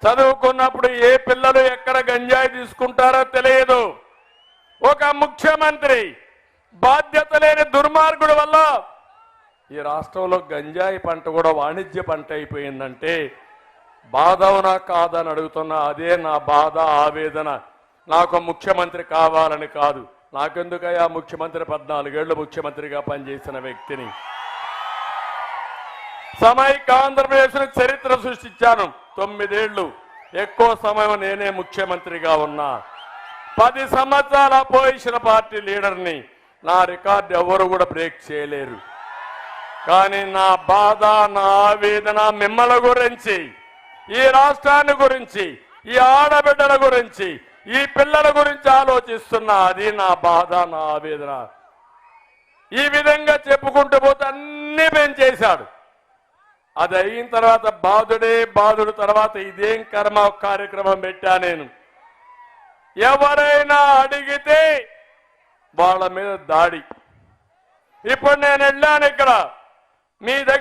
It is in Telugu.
చదువుకున్నప్పుడు ఏ పిల్లలు ఎక్కడ గంజాయి తీసుకుంటారో తెలియదు. ఒక ముఖ్యమంత్రి బాధ్యత లేని దుర్మార్గుడు వల్ల ఈ రాష్ట్రంలో గంజాయి పంట కూడా వాణిజ్య పంట అయిపోయిందంటే బాధవునా కాదని అడుగుతున్నా. అదే నా బాధ, ఆవేదన. నాకు ముఖ్యమంత్రి కావాలని కాదు. నాకెందుకయ్యా ముఖ్యమంత్రి? 14 ఏళ్లు ముఖ్యమంత్రిగా పనిచేసిన వ్యక్తిని. సమైక్య ఆంధ్రప్రదేశ్ చరిత్ర సృష్టించాను. 9 ఏళ్లు ఎక్కువ సమయం నేనే ముఖ్యమంత్రిగా ఉన్నా. 10 సంవత్సరాల అపోజిషన్ పార్టీ లీడర్ని. నా రికార్డు ఎవరు కూడా బ్రేక్ చేయలేరు. కానీ నా బాధ, నా ఆవేదన మిమ్మల్ని గురించి, ఈ రాష్ట్రాన్ని గురించి, ఈ ఆడబిడ్డల గురించి, ఈ పిల్లల గురించి ఆలోచిస్తున్నా. అది నా బాధ, నా ఆవేదన. ఈ విధంగా చెప్పుకుంటూ పోతే అన్నీ పెంచేశాడు. అది అయిన తర్వాత బాధుడే బాధుడు. తర్వాత ఇదేం కర్మ కార్యక్రమం పెట్టా నేను. ఎవరైనా అడిగితే వాళ్ళ మీద దాడి. ఇప్పుడు నేను వెళ్ళాను ఇక్కడ మీ దగ్గర